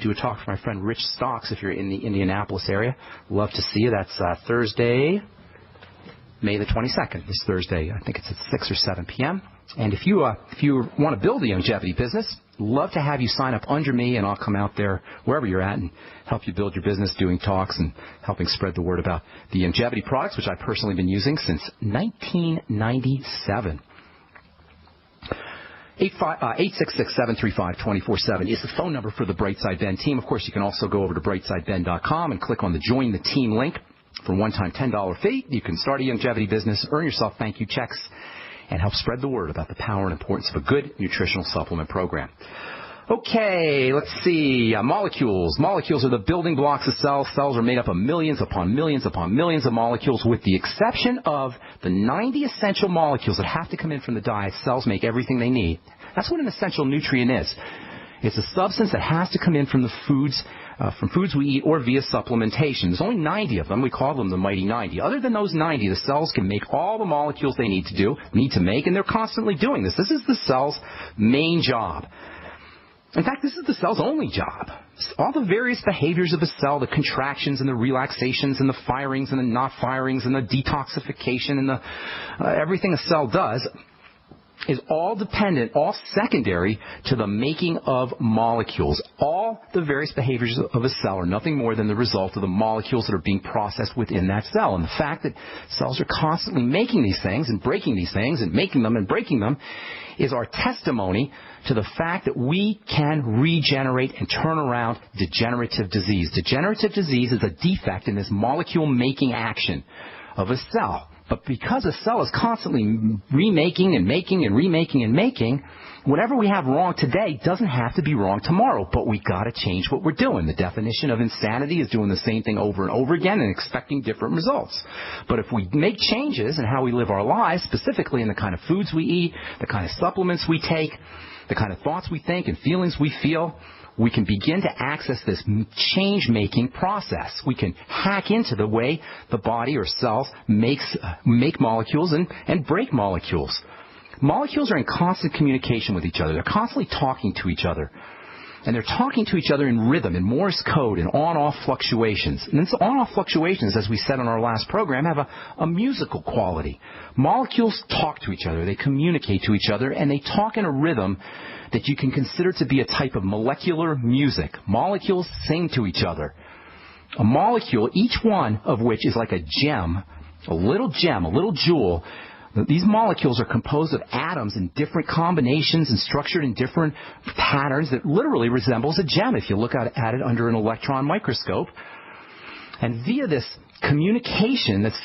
do a talk for my friend Rich Stocks if you're in the Indianapolis area. Love to see you. That's Thursday, May the 22nd. This Thursday, I think it's at 6 or 7 p.m. And if you want to build a longevity business, love to have you sign up under me, and I'll come out there wherever you're at and help you build your business, doing talks and helping spread the word about the longevity products, which I've personally been using since 1997. 866-735-24/7 is the phone number for the Brightside Ben team. Of course, you can also go over to brightsideben.com and click on the Join the Team link. For a one-time $10 fee, you can start a longevity business, earn yourself thank you checks, and help spread the word about the power and importance of a good nutritional supplement program. Okay, let's see. Molecules. Molecules are the building blocks of cells. Cells are made up of millions upon millions upon millions of molecules, with the exception of the 90 essential molecules that have to come in from the diet. Cells make everything they need. That's what an essential nutrient is. It's a substance that has to come in from the foods we eat or via supplementation. There's only 90 of them. We call them the mighty 90. Other than those 90, the cells can make all the molecules they need to make, and they're constantly doing this. This is the cell's main job. In fact, this is the cell's only job. All the various behaviors of a cell, the contractions and the relaxations and the firings and the not firings and the detoxification and the everything a cell does is all dependent, all secondary to the making of molecules. All the various behaviors of a cell are nothing more than the result of the molecules that are being processed within that cell. And the fact that cells are constantly making these things and breaking these things and making them and breaking them is our testimony to the fact that we can regenerate and turn around degenerative disease. Degenerative disease is a defect in this molecule-making action of a cell. But because a cell is constantly remaking and making and remaking and making, whatever we have wrong today doesn't have to be wrong tomorrow. But we got to change what we're doing. The definition of insanity is doing the same thing over and over again and expecting different results. But if we make changes in how we live our lives, specifically in the kind of foods we eat, the kind of supplements we take, the kind of thoughts we think and feelings we feel, we can begin to access this change-making process. We can hack into the way the body or cells make molecules and break molecules. Molecules are in constant communication with each other. They're constantly talking to each other. And they're talking to each other in rhythm, in Morse code, in on-off fluctuations. And these on-off fluctuations, as we said on our last program, have a musical quality. Molecules talk to each other. They communicate to each other, and they talk in a rhythm that you can consider to be a type of molecular music. Molecules sing to each other. A molecule, each one of which is like a gem, a little jewel. These molecules are composed of atoms in different combinations and structured in different patterns that literally resembles a gem if you look at it under an electron microscope. And via this communication, this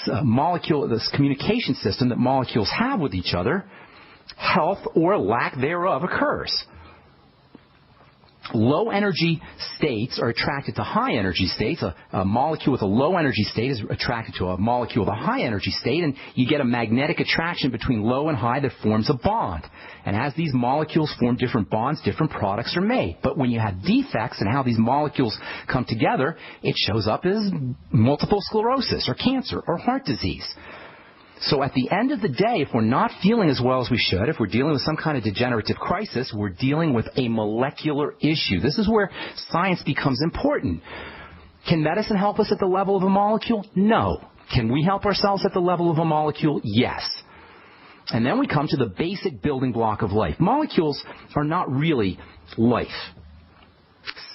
communication system that molecules have with each other, health or lack thereof occurs. Low energy states are attracted to high energy states. A molecule with a low energy state is attracted to a molecule with a high energy state, and you get a magnetic attraction between low and high that forms a bond. And as these molecules form different bonds, different products are made. But when you have defects in how these molecules come together, it shows up as multiple sclerosis or cancer or heart disease. So at the end of the day, if we're not feeling as well as we should, if we're dealing with some kind of degenerative crisis, we're dealing with a molecular issue. This is where science becomes important. Can medicine help us at the level of a molecule? No. Can we help ourselves at the level of a molecule? Yes. And then we come to the basic building block of life. Molecules are not really life.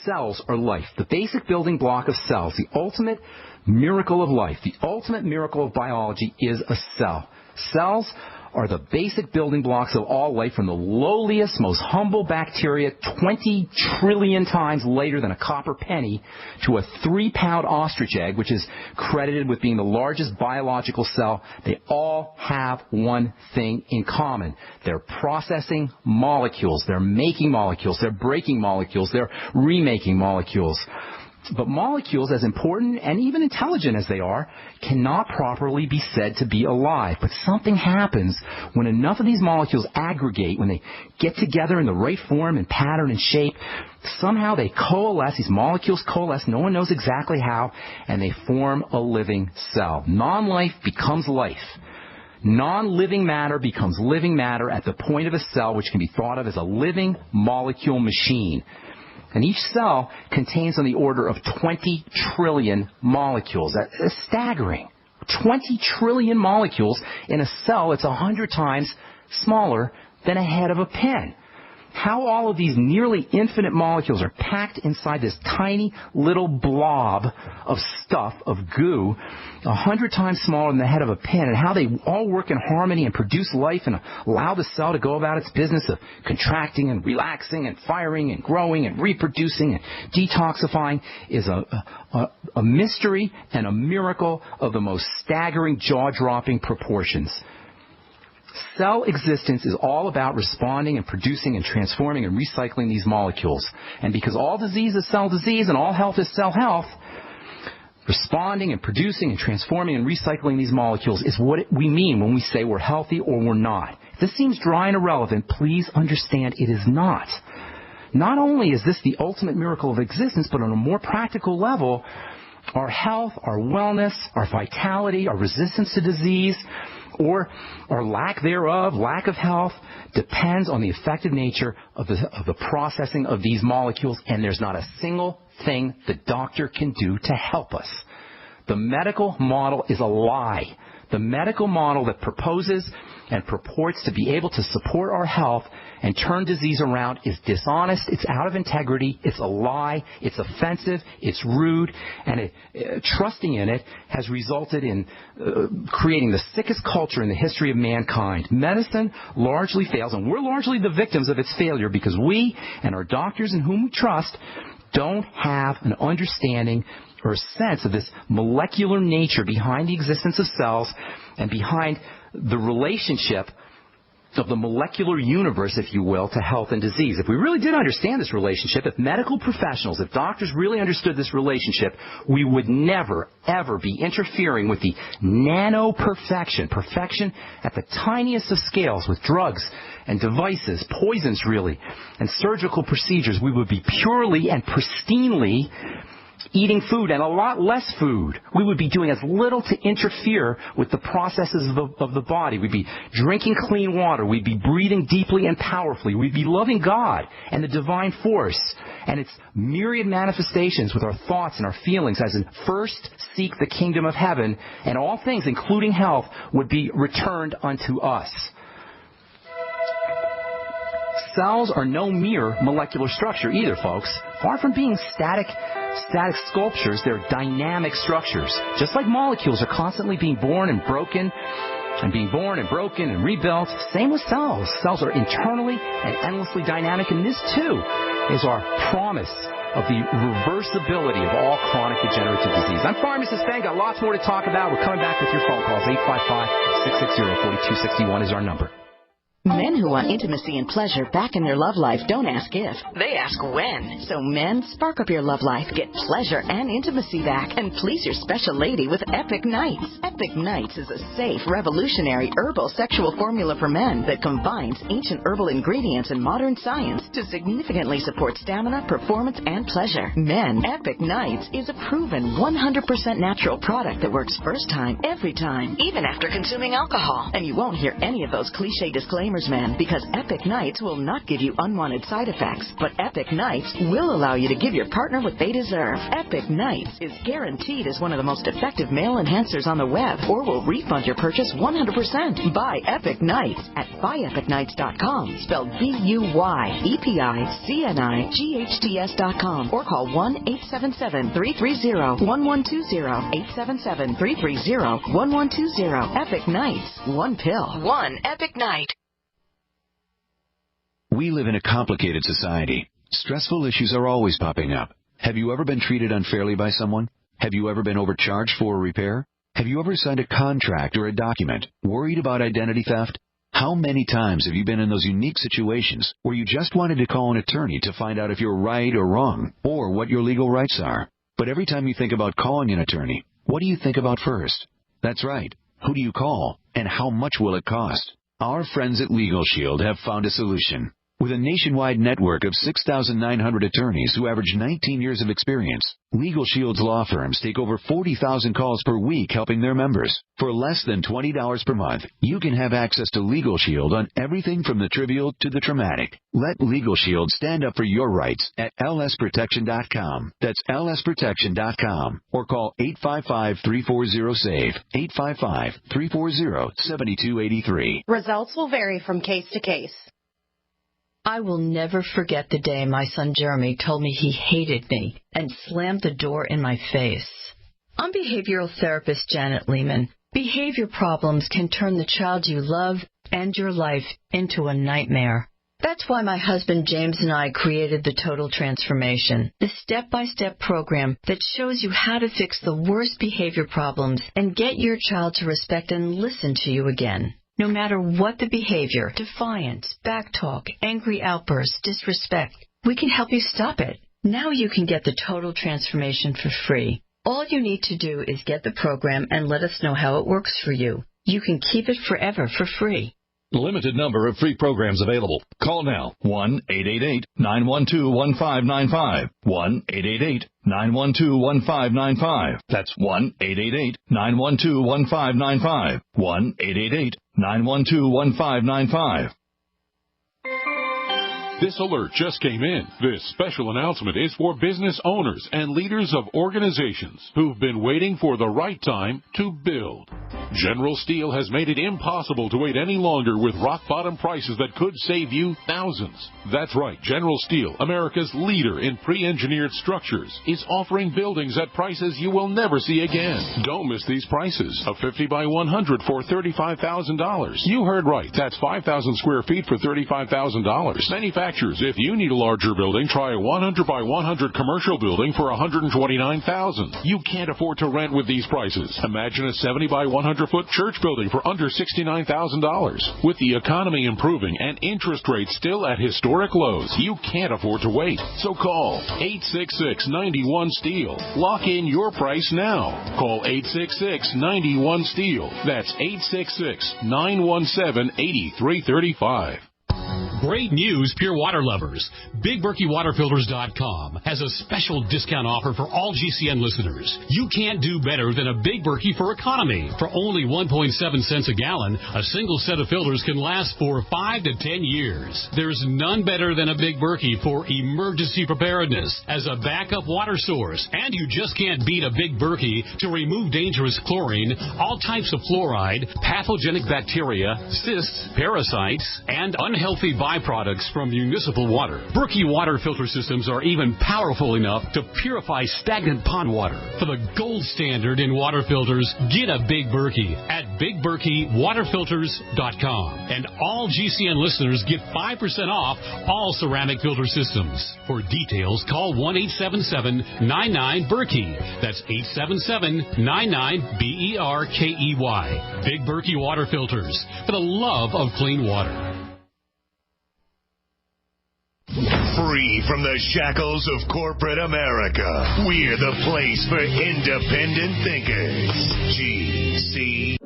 Cells are life. The basic building block of cells, the ultimate miracle of life, the ultimate miracle of biology is a cell. Cells are the basic building blocks of all life, from the lowliest, most humble bacteria 20 trillion times later than a copper penny to a 3-pound ostrich egg, which is credited with being the largest biological cell. They all have one thing in common. They're processing molecules. They're making molecules. They're breaking molecules. They're remaking molecules. But molecules, as important and even intelligent as they are, cannot properly be said to be alive. But something happens when enough of these molecules aggregate, when they get together in the right form and pattern and shape. Somehow they coalesce, these molecules coalesce, no one knows exactly how, and they form a living cell. Non-life becomes life. Non-living matter becomes living matter at the point of a cell, which can be thought of as a living molecule machine. And each cell contains on the order of 20 trillion molecules. That's staggering. 20 trillion molecules in a cell that's 100 times smaller than a head of a pin. How all of these nearly infinite molecules are packed inside this tiny little blob of stuff, of goo, 100 times smaller than the head of a pin, and how they all work in harmony and produce life and allow the cell to go about its business of contracting and relaxing and firing and growing and reproducing and detoxifying is a mystery and a miracle of the most staggering, jaw-dropping proportions. Cell existence is all about responding and producing and transforming and recycling these molecules. And because all disease is cell disease and all health is cell health, responding and producing and transforming and recycling these molecules is what we mean when we say we're healthy or we're not. If this seems dry and irrelevant, please understand it is not. Not only is this the ultimate miracle of existence, but on a more practical level, our health, our wellness, our vitality, our resistance to disease, or lack thereof, lack of health, depends on the effective nature of the processing of these molecules, and there's not a single thing the doctor can do to help us. The medical model is a lie. The medical model that proposes and purports to be able to support our health and turn disease around is dishonest, it's out of integrity, it's a lie, it's offensive, it's rude, and trusting in it has resulted in creating the sickest culture in the history of mankind. Medicine largely fails, and we're largely the victims of its failure because we and our doctors in whom we trust don't have an understanding or a sense of this molecular nature behind the existence of cells and behind the relationship of the molecular universe, if you will, to health and disease. If we really did understand this relationship, if medical professionals, if doctors really understood this relationship, we would never, ever be interfering with the perfection at the tiniest of scales with drugs and devices, poisons really, and surgical procedures. We would be purely and pristinely eating food and a lot less food. We would be doing as little to interfere with the processes of the body. We'd be drinking clean water. We'd be breathing deeply and powerfully. We'd be loving God and the divine force and its myriad manifestations with our thoughts and our feelings as in first seek the kingdom of heaven, and all things, including health, would be returned unto us. Cells are no mere molecular structure either, folks. Far from being static sculptures, they're dynamic structures. Just like molecules are constantly being born and broken, and being born and broken and rebuilt, same with cells. Cells are internally and endlessly dynamic, and this too is our promise of the reversibility of all chronic degenerative disease. I'm Pharmacist Ben. Got lots more to talk about. We're coming back with your phone calls. 855-660-4261 is our number. Men who want intimacy and pleasure back in their love life don't ask if, they ask when. So men, spark up your love life, get pleasure and intimacy back, and please your special lady with Epic Nights. Epic Nights is a safe, revolutionary herbal sexual formula for men that combines ancient herbal ingredients and modern science to significantly support stamina, performance, and pleasure. Men, Epic Nights is a proven 100% natural product that works first time, every time, even after consuming alcohol. And you won't hear any of those cliche disclaimers, men, because Epic Nights will not give you unwanted side effects, but Epic Nights will allow you to give your partner what they deserve. Epic Nights is guaranteed as one of the most effective male enhancers on the web, or will refund your purchase 100%. Buy Epic Nights at buyepicnights.com, spelled BUYEPICNIGHTS.com, or call 1-877-330-1120, 877-330-1120. Epic Nights, one pill, one Epic Night. We live in a complicated society. Stressful issues are always popping up. Have you ever been treated unfairly by someone? Have you ever been overcharged for a repair? Have you ever signed a contract or a document worried about identity theft? How many times have you been in those unique situations where you just wanted to call an attorney to find out if you're right or wrong, or what your legal rights are? But every time you think about calling an attorney, what do you think about first? That's right. Who do you call, and how much will it cost? Our friends at Legal Shield have found a solution. With a nationwide network of 6,900 attorneys who average 19 years of experience, Legal Shield's law firms take over 40,000 calls per week helping their members. For less than $20 per month, you can have access to Legal Shield on everything from the trivial to the traumatic. Let Legal Shield stand up for your rights at lsprotection.com. That's lsprotection.com. Or call 855-340-SAVE, 855-340-7283. Results will vary from case to case. I will never forget the day my son Jeremy told me he hated me and slammed the door in my face. I'm behavioral therapist Janet Lehman. Behavior problems can turn the child you love and your life into a nightmare. That's why my husband James and I created the Total Transformation, the step-by-step program that shows you how to fix the worst behavior problems and get your child to respect and listen to you again. No matter what the behavior, defiance, backtalk, angry outbursts, disrespect, we can help you stop it. Now you can get the Total Transformation for free. All you need to do is get the program and let us know how it works for you. You can keep it forever for free. Limited number of free programs available. Call now. 1-888-912-1595. 1-888-912-1595. That's 1-888-912-1595. 1-888-912-1595. This alert just came in. This special announcement is for business owners and leaders of organizations who've been waiting for the right time to build. General Steel has made it impossible to wait any longer with rock-bottom prices that could save you thousands. That's right, General Steel, America's leader in pre-engineered structures, is offering buildings at prices you will never see again. Don't miss these prices. A 50 by 100 for $35,000. You heard right. That's 5,000 square feet for $35,000. Manufacturers, if you need a larger building, try a 100 by 100 commercial building for $129,000. You can't afford to rent with these prices. Imagine a 70 by 100-foot church building for under $69,000. With the economy improving and interest rates still at historic lows, you can't afford to wait. So call 866-91-STEEL. Lock in your price now. Call 866-91-STEEL. That's 866-917-8335. Great news, pure water lovers. BigBerkeyWaterFilters.com has a special discount offer for all GCN listeners. You can't do better than a Big Berkey for economy. For only 1.7 cents a gallon, a single set of filters can last for 5 to 10 years. There's none better than a Big Berkey for emergency preparedness as a backup water source. And you just can't beat a Big Berkey to remove dangerous chlorine, all types of fluoride, pathogenic bacteria, cysts, parasites, and unhealthy byproducts from municipal water. Berkey water filter systems are even powerful enough to purify stagnant pond water. For the gold standard in water filters, get a Big Berkey at BigBerkeyWaterFilters.com. And all GCN listeners get 5% off all ceramic filter systems. For details, call 1-877-99-BERKEY. That's 877-99-BERKEY. Big Berkey Water Filters, for the love of clean water. Free from the shackles of corporate America, we're the place for independent thinkers. GC.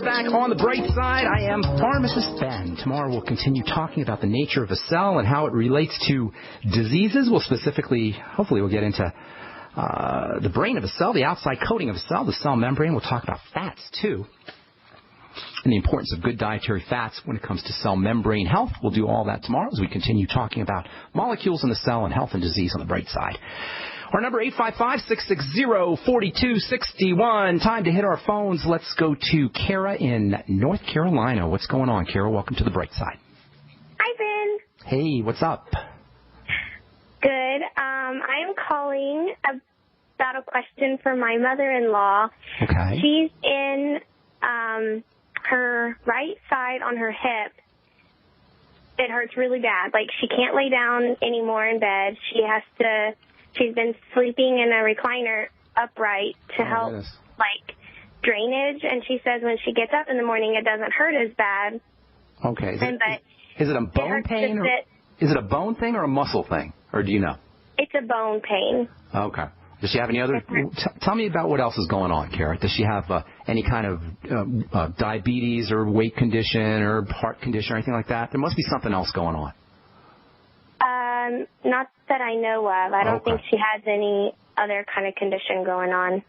Back on the bright side, I am Pharmacist Ben. Tomorrow we'll continue talking about the nature of a cell and how it relates to diseases. Hopefully we'll get into the brain of a cell, the outside coating of a cell, the cell membrane. We'll talk about fats, too, and the importance of good dietary fats when it comes to cell membrane health. We'll do all that tomorrow as we continue talking about molecules in the cell and health and disease on the bright side. Our number, 855-660-4261. Time to hit our phones. Let's go to Kara in North Carolina. What's going on, Kara? Welcome to the bright side. Hi, Ben. Hey, what's up? Good. I am calling about a question for my mother-in-law. Okay. She's in her right side on her hip. It hurts really bad. Like, she can't lay down anymore in bed. She's been sleeping in a recliner upright to help, like, drainage. And she says when she gets up in the morning, it doesn't hurt as bad. Okay. Is it a bone pain? Is Is it a bone thing or a muscle thing, or do you know? It's a bone pain. Okay. Does she have any other? Tell me about what else is going on, Kara. Does she have any kind of diabetes or weight condition or heart condition or anything like that? There must be something else going on. Not that I know of. I don't think she has any other kind of condition going on.